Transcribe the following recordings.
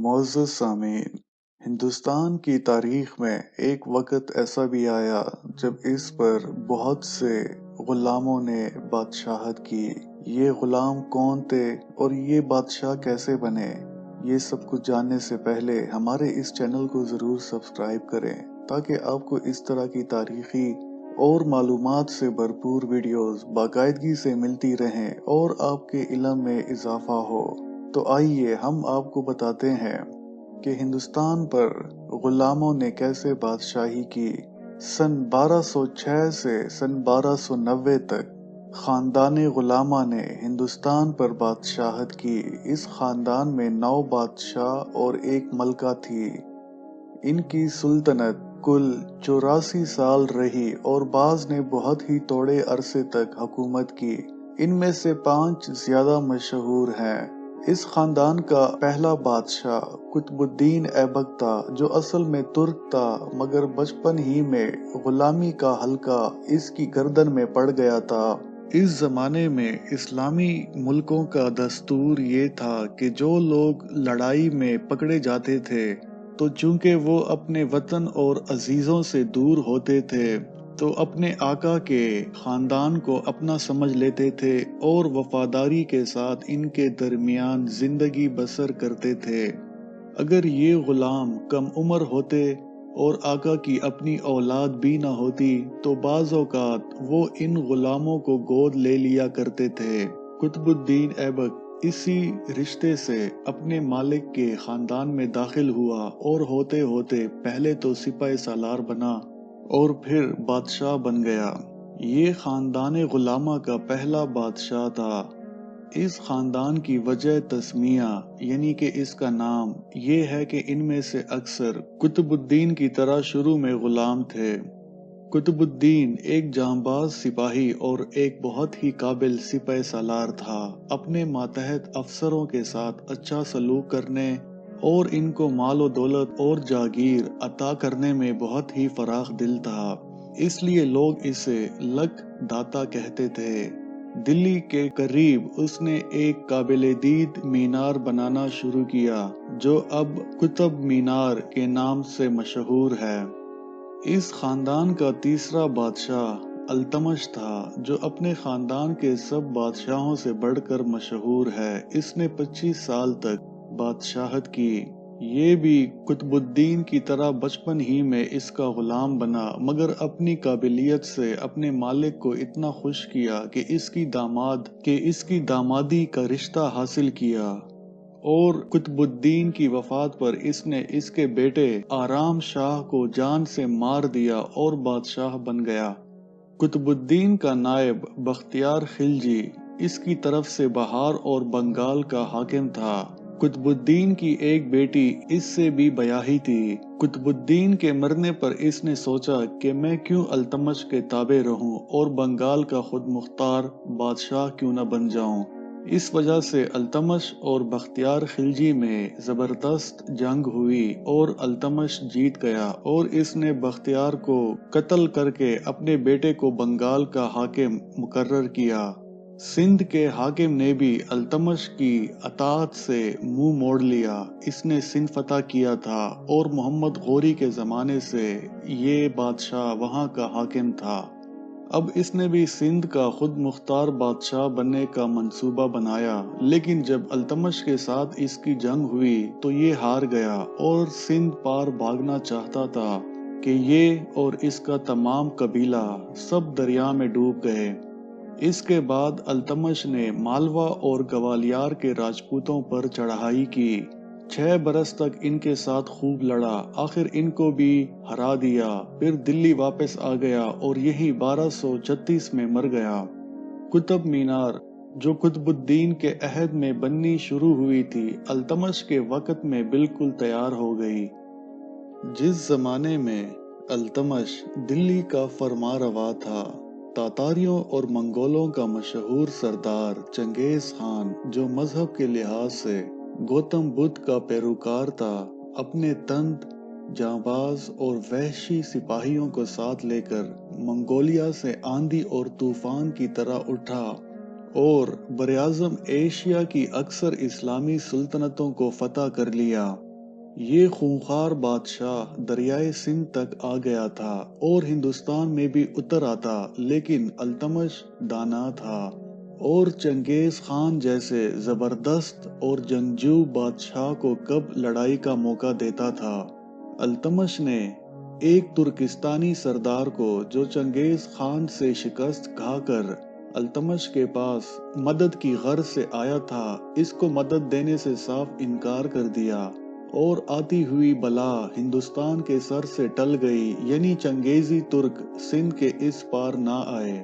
معزز سامعین، ہندوستان کی تاریخ میں ایک وقت ایسا بھی آیا جب اس پر بہت سے غلاموں نے بادشاہت کی۔ یہ غلام کون تھے اور یہ بادشاہ کیسے بنے؟ یہ سب کچھ جاننے سے پہلے ہمارے اس چینل کو ضرور سبسکرائب کریں تاکہ آپ کو اس طرح کی تاریخی اور معلومات سے بھرپور ویڈیوز باقاعدگی سے ملتی رہیں اور آپ کے علم میں اضافہ ہو۔ تو آئیے ہم آپ کو بتاتے ہیں کہ ہندوستان پر غلاموں نے کیسے بادشاہی کی۔ سن 1206 سے سن 1290 تک خاندان غلامہ نے ہندوستان پر بادشاہت کی۔ اس خاندان میں 9 بادشاہ اور ایک ملکہ تھی۔ ان کی سلطنت کل 84 سال رہی اور بعض نے بہت ہی تھوڑے عرصے تک حکومت کی۔ ان میں سے 5 زیادہ مشہور ہیں۔ اس خاندان کا پہلا بادشاہ قطب الدین ایبک تھا، جو اصل میں ترک تھا مگر بچپن ہی میں غلامی کا حلقہ اس کی گردن میں پڑ گیا تھا۔ اس زمانے میں اسلامی ملکوں کا دستور یہ تھا کہ جو لوگ لڑائی میں پکڑے جاتے تھے تو چونکہ وہ اپنے وطن اور عزیزوں سے دور ہوتے تھے تو اپنے آقا کے خاندان کو اپنا سمجھ لیتے تھے اور وفاداری کے ساتھ ان کے درمیان زندگی بسر کرتے تھے۔ اگر یہ غلام کم عمر ہوتے اور آقا کی اپنی اولاد بھی نہ ہوتی تو بعض اوقات وہ ان غلاموں کو گود لے لیا کرتے تھے۔ قطب الدین ایبک اسی رشتے سے اپنے مالک کے خاندان میں داخل ہوا اور ہوتے ہوتے پہلے تو سپاہ سالار بنا اور پھر بادشاہ بن گیا۔ یہ خاندان غلامہ کا پہلا بادشاہ تھا۔ اس خاندان کی وجہ تسمیہ یعنی کہ اس کا نام یہ ہے کہ ان میں سے اکثر قطب الدین کی طرح شروع میں غلام تھے۔ قطب الدین ایک جانباز سپاہی اور ایک بہت ہی قابل سپہ سالار تھا۔ اپنے ماتحت افسروں کے ساتھ اچھا سلوک کرنے اور ان کو مال و دولت اور جاگیر عطا کرنے میں بہت ہی فراخ دل تھا، اس لیے لوگ اسے لک داتا کہتے تھے۔ دلی کے قریب اس نے ایک قابل دید مینار بنانا شروع کیا جو اب قطب مینار کے نام سے مشہور ہے۔ اس خاندان کا تیسرا بادشاہ التمش تھا، جو اپنے خاندان کے سب بادشاہوں سے بڑھ کر مشہور ہے۔ اس نے 25 سال تک بادشاہت کی۔ یہ بھی قطب الدین کی طرح بچپن ہی میں اس کا غلام بنا مگر اپنی قابلیت سے اپنے مالک کو اتنا خوش کیا کہ اس کی دامادی کا رشتہ حاصل کیا، اور قطب الدین کی وفات پر اس نے اس کے بیٹے آرام شاہ کو جان سے مار دیا اور بادشاہ بن گیا۔ قطب الدین کا نائب بختیار خلجی اس کی طرف سے بہار اور بنگال کا حاکم تھا۔ قطب الدین کی ایک بیٹی اس سے بھی بیاہی تھی۔ قطب الدین کے مرنے پر اس نے سوچا کہ میں کیوں التمش کے تابع رہوں اور بنگال کا خود مختار بادشاہ کیوں نہ بن جاؤں۔ اس وجہ سے التمش اور بختیار خلجی میں زبردست جنگ ہوئی اور التمش جیت گیا اور اس نے بختیار کو قتل کر کے اپنے بیٹے کو بنگال کا حاکم مقرر کیا۔ سندھ کے حاکم نے بھی التمش کی اطاعت سے منہ موڑ لیا۔ اس نے سندھ فتح کیا تھا اور محمد غوری کے زمانے سے یہ بادشاہ وہاں کا حاکم تھا۔ اب اس نے بھی سندھ کا خود مختار بادشاہ بننے کا منصوبہ بنایا، لیکن جب التمش کے ساتھ اس کی جنگ ہوئی تو یہ ہار گیا اور سندھ پار بھاگنا چاہتا تھا کہ یہ اور اس کا تمام قبیلہ سب دریا میں ڈوب گئے۔ اس کے بعد التمش نے مالوا اور گوالیار کے راجپوتوں پر چڑھائی کی۔ 6 برس تک ان کے ساتھ خوب لڑا، آخر ان کو بھی ہرا دیا، پھر دلی واپس آ گیا اور یہی 1236 میں مر گیا۔ قطب مینار جو قطب الدین کے عہد میں بننی شروع ہوئی تھی، التمش کے وقت میں بالکل تیار ہو گئی۔ جس زمانے میں التمش دلی کا فرما روا تھا، تاتاریوں اور منگولوں کا مشہور سردار چنگیز خان، جو مذہب کے لحاظ سے گوتم بدھ کا پیروکار تھا، اپنے تند، جانباز اور وحشی سپاہیوں کو ساتھ لے کر منگولیا سے آندھی اور طوفان کی طرح اٹھا اور براعظم ایشیا کی اکثر اسلامی سلطنتوں کو فتح کر لیا۔ یہ خونخوار بادشاہ دریائے سندھ تک آ گیا تھا اور ہندوستان میں بھی اتر آتا، لیکن التمش دانا تھا اور چنگیز خان جیسے زبردست اور جنگجو بادشاہ کو کب لڑائی کا موقع دیتا تھا۔ التمش نے ایک ترکستانی سردار کو جو چنگیز خان سے شکست کھا کر التمش کے پاس مدد کی غرض سے آیا تھا، اس کو مدد دینے سے صاف انکار کر دیا اور آتی ہوئی بلا ہندوستان کے سر سے ٹل گئی، یعنی چنگیزی ترک سندھ کے اس پار نہ آئے۔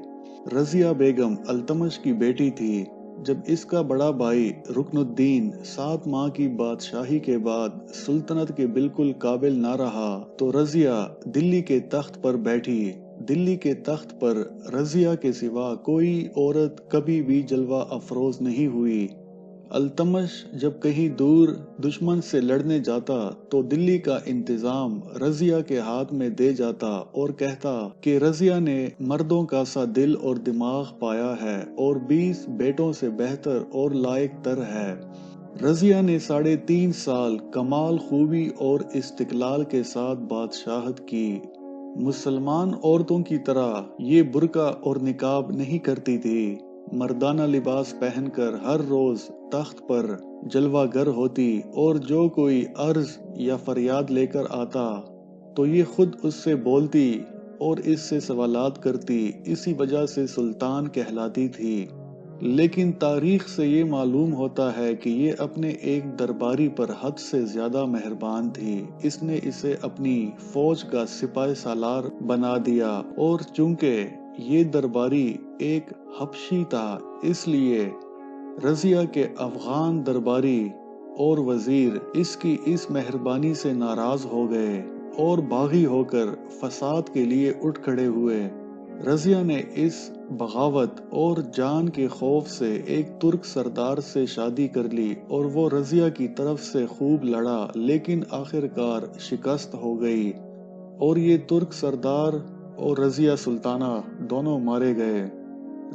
رضیہ بیگم التمش کی بیٹی تھی۔ جب اس کا بڑا بھائی رکن الدین 7 ماہ کی بادشاہی کے بعد سلطنت کے بالکل قابل نہ رہا تو رضیہ دلی کے تخت پر بیٹھی۔ دلی کے تخت پر رضیہ کے سوا کوئی عورت کبھی بھی جلوہ افروز نہیں ہوئی۔ التمش جب کہیں دور دشمن سے لڑنے جاتا تو دلی کا انتظام رضیہ کے ہاتھ میں دے جاتا اور کہتا کہ رضیہ نے مردوں کا سا دل اور دماغ پایا ہے اور 20 بیٹوں سے بہتر اور لائق تر ہے۔ رضیہ نے 3.5 سال کمال خوبی اور استقلال کے ساتھ بادشاہت کی۔ مسلمان عورتوں کی طرح یہ برقع اور نقاب نہیں کرتی تھی، مردانہ لباس پہن کر ہر روز تخت پر جلوہ گر ہوتی اور جو کوئی عرض یا فریاد لے کر آتا تو یہ خود اس سے بولتی اور اس سے سوالات کرتی، اسی وجہ سے سلطان کہلاتی تھی۔ لیکن تاریخ سے یہ معلوم ہوتا ہے کہ یہ اپنے ایک درباری پر حد سے زیادہ مہربان تھی، اس نے اسے اپنی فوج کا سپاہ سالار بنا دیا اور چونکہ یہ درباری ایک حبشی تھا اس لیے رضیہ کے افغان درباری اور وزیر اس کی اس مہربانی سے ناراض ہو گئے اور باغی ہو کر فساد کے لیے اٹھ کھڑے ہوئے۔ رضیہ نے اس بغاوت اور جان کے خوف سے ایک ترک سردار سے شادی کر لی اور وہ رضیہ کی طرف سے خوب لڑا، لیکن آخرکار شکست ہو گئی اور یہ ترک سردار اور رضیہ سلطانہ دونوں مارے گئے۔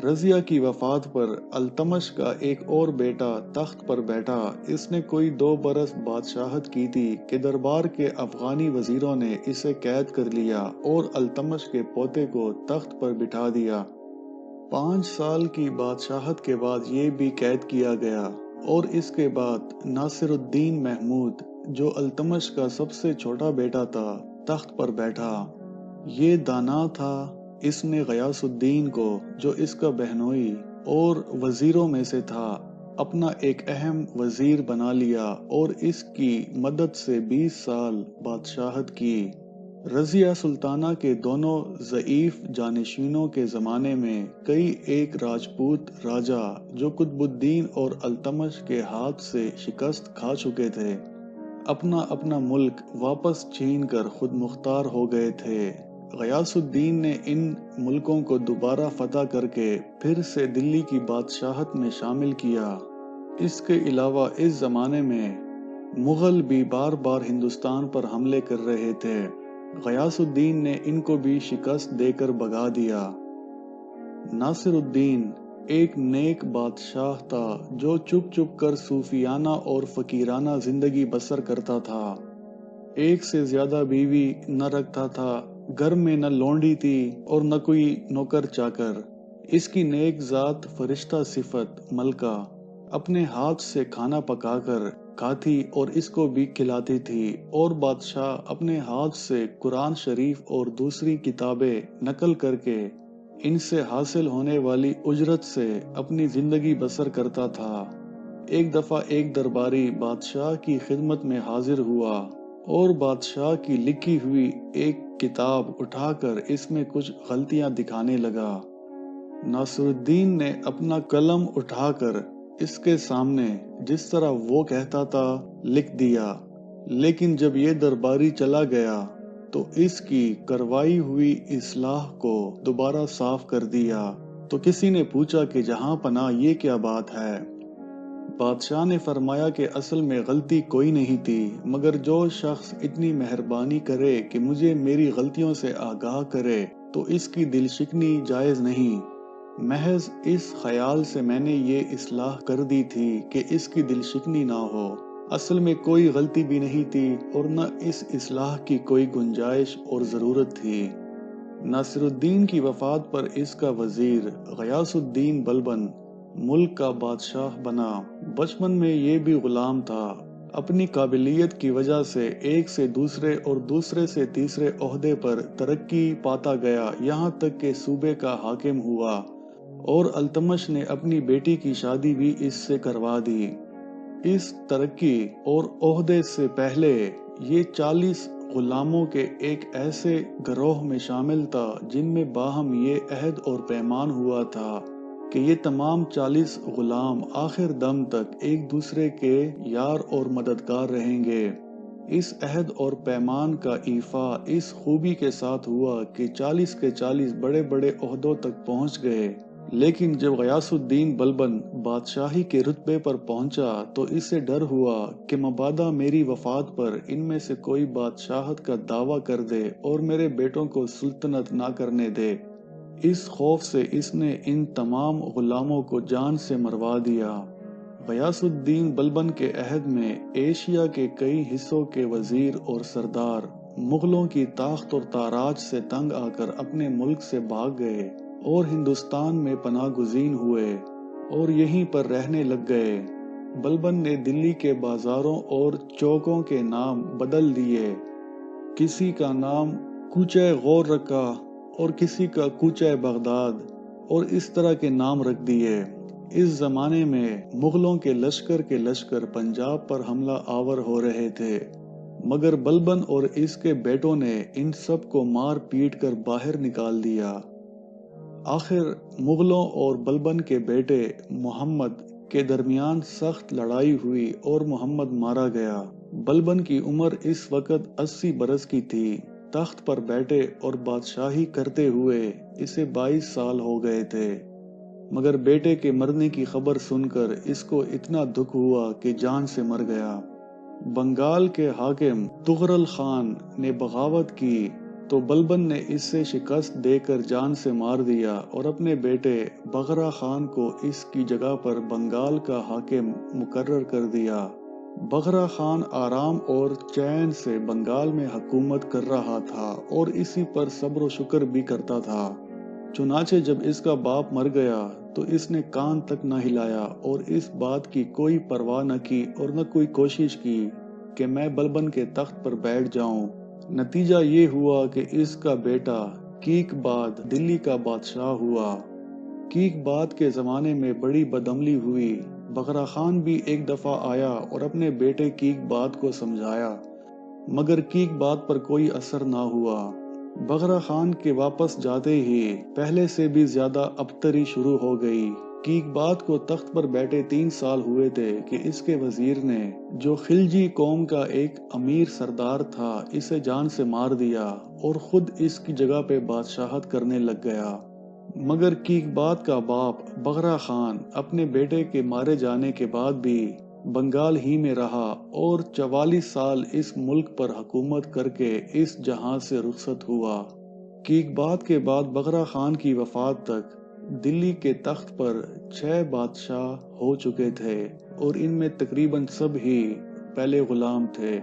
رضیہ کی وفات پر التمش کا ایک اور بیٹا تخت پر بیٹھا۔ اس نے کوئی 2 برس بادشاہت کی تھی کہ دربار کے افغانی وزیروں نے اسے قید کر لیا اور التمش کے پوتے کو تخت پر بٹھا دیا۔ 5 سال کی بادشاہت کے بعد یہ بھی قید کیا گیا اور اس کے بعد ناصر الدین محمود جو التمش کا سب سے چھوٹا بیٹا تھا تخت پر بیٹھا۔ یہ دانا تھا، اس نے غیاث الدین کو جو اس کا بہنوئی اور وزیروں میں سے تھا اپنا ایک اہم وزیر بنا لیا اور اس کی مدد سے 20 سال بادشاہت کی۔ رضیہ سلطانہ کے دونوں ضعیف جانشینوں کے زمانے میں کئی ایک راجپوت راجا جو قطب الدین اور التمش کے ہاتھ سے شکست کھا چکے تھے اپنا اپنا ملک واپس چھین کر خود مختار ہو گئے تھے۔ غیاث الدین نے ان ملکوں کو دوبارہ فتح کر کے پھر سے دلی کی بادشاہت میں شامل کیا۔ اس کے علاوہ اس زمانے میں مغل بھی بار بار ہندوستان پر حملے کر رہے تھے، غیاث الدین نے ان کو بھی شکست دے کر بھگا دیا۔ ناصر الدین ایک نیک بادشاہ تھا جو چپ چپ کر صوفیانہ اور فقیرانہ زندگی بسر کرتا تھا، ایک سے زیادہ بیوی نہ رکھتا تھا، گھر میں نہ لونڈی تھی اور نہ کوئی نوکر چاکر۔ اس کی نیک ذات فرشتہ صفت ملکہ اپنے ہاتھ سے کھانا پکا کر کھاتی اور اس کو بھی کھلاتی تھی اور بادشاہ اپنے ہاتھ سے قرآن شریف اور دوسری کتابیں نقل کر کے ان سے حاصل ہونے والی اجرت سے اپنی زندگی بسر کرتا تھا۔ ایک دفعہ ایک درباری بادشاہ کی خدمت میں حاضر ہوا اور بادشاہ کی لکھی ہوئی ایک کتاب اٹھا کر اس میں کچھ غلطیاں دکھانے لگا۔ ناصر الدین نے اپنا قلم اٹھا کر اس کے سامنے جس طرح وہ کہتا تھا لکھ دیا، لیکن جب یہ درباری چلا گیا تو اس کی کروائی ہوئی اصلاح کو دوبارہ صاف کر دیا تو کسی نے پوچھا کہ جہاں پناہ یہ کیا بات ہے؟ بادشاہ نے فرمایا کہ اصل میں غلطی کوئی نہیں تھی، مگر جو شخص اتنی مہربانی کرے کہ مجھے میری غلطیوں سے آگاہ کرے تو اس کی دل شکنی جائز نہیں۔ محض اس خیال سے میں نے یہ اصلاح کر دی تھی کہ اس کی دل شکنی نہ ہو۔ اصل میں کوئی غلطی بھی نہیں تھی اور نہ اس اصلاح کی کوئی گنجائش اور ضرورت تھی۔ ناصر الدین کی وفات پر اس کا وزیر غیاث الدین بلبن ملک کا بادشاہ بنا۔ بچپن میں یہ بھی غلام تھا۔ اپنی قابلیت کی وجہ سے ایک سے دوسرے اور دوسرے سے تیسرے عہدے پر ترقی پاتا گیا، یہاں تک کہ صوبے کا حاکم ہوا، اور التمش نے اپنی بیٹی کی شادی بھی اس سے کروا دی۔ اس ترقی اور عہدے سے پہلے یہ 40 غلاموں کے ایک ایسے گروہ میں شامل تھا جن میں باہم یہ عہد اور پیمان ہوا تھا کہ یہ تمام 40 غلام آخر دم تک ایک دوسرے کے یار اور مددگار رہیں گے۔ اس عہد اور پیمان کا ایفا اس خوبی کے ساتھ ہوا کہ 40 کے 40 بڑے بڑے عہدوں تک پہنچ گئے، لیکن جب غیاث الدین بلبن بادشاہی کے رتبے پر پہنچا تو اس سے ڈر ہوا کہ مبادا میری وفات پر ان میں سے کوئی بادشاہت کا دعویٰ کر دے اور میرے بیٹوں کو سلطنت نہ کرنے دے۔ اس خوف سے اس نے ان تمام غلاموں کو جان سے مروا دیا۔ غیاث الدین بلبن کے عہد میں ایشیا کے کئی حصوں کے وزیر اور سردار مغلوں کی طاقت اور تاراج سے تنگ آ کر اپنے ملک سے بھاگ گئے اور ہندوستان میں پناہ گزین ہوئے اور یہیں پر رہنے لگ گئے۔ بلبن نے دلی کے بازاروں اور چوکوں کے نام بدل دیے، کسی کا نام کوچہ غور رکھا اور کسی کا کوچہ بغداد، اور اس طرح کے نام رکھ دیے۔ اس زمانے میں مغلوں کے لشکر پنجاب پر حملہ آور ہو رہے تھے، مگر بلبن اور اس کے بیٹوں نے ان سب کو مار پیٹ کر باہر نکال دیا۔ آخر مغلوں اور بلبن کے بیٹے محمد کے درمیان سخت لڑائی ہوئی اور محمد مارا گیا۔ بلبن کی عمر اس وقت 80 برس کی تھی۔ تخت پر بیٹھے اور بادشاہی کرتے ہوئے اسے 22 سال ہو گئے تھے، مگر بیٹے کے مرنے کی خبر سن کر اس کو اتنا دکھ ہوا کہ جان سے مر گیا۔ بنگال کے حاکم تغرل خان نے بغاوت کی تو بلبن نے اس سے شکست دے کر جان سے مار دیا اور اپنے بیٹے بغرا خان کو اس کی جگہ پر بنگال کا حاکم مقرر کر دیا۔ بغرا خان آرام اور چین سے بنگال میں حکومت کر رہا تھا اور اسی پر صبر و شکر بھی کرتا تھا۔ چنانچہ جب اس کا باپ مر گیا تو اس نے کان تک نہ ہلایا اور اس بات کی کوئی پرواہ نہ کی اور نہ کوئی کوشش کی کہ میں بلبن کے تخت پر بیٹھ جاؤں۔ نتیجہ یہ ہوا کہ اس کا بیٹا کیک باد دلی کا بادشاہ ہوا۔ کیک باد کے زمانے میں بڑی بدعملی ہوئی۔ بغرا خان بھی ایک دفعہ آیا اور اپنے بیٹے کیک باد کو سمجھایا، مگر کیک باد پر کوئی اثر نہ ہوا۔ بغرا خان کے واپس جاتے ہی پہلے سے بھی زیادہ ابتری شروع ہو گئی۔ کیک باد کو تخت پر بیٹھے 3 سال ہوئے تھے کہ اس کے وزیر نے، جو خلجی قوم کا ایک امیر سردار تھا، اسے جان سے مار دیا اور خود اس کی جگہ پہ بادشاہت کرنے لگ گیا۔ مگر کیک باد کا باپ بغرا خان اپنے بیٹے کے مارے جانے کے بعد بھی بنگال ہی میں رہا اور 44 سال اس ملک پر حکومت کر کے اس جہاں سے رخصت ہوا۔ کیک باد کے بعد بغرا خان کی وفات تک دلی کے تخت پر 6 بادشاہ ہو چکے تھے اور ان میں تقریباً سب ہی پہلے غلام تھے۔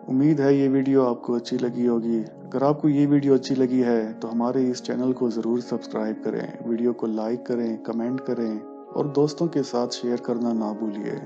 امید ہے یہ ویڈیو آپ کو اچھی لگی ہوگی۔ اگر آپ کو یہ ویڈیو اچھی لگی ہے تو ہمارے اس چینل کو ضرور سبسکرائب کریں، ویڈیو کو لائک کریں، کمنٹ کریں اور دوستوں کے ساتھ شیئر کرنا نہ بھولیے۔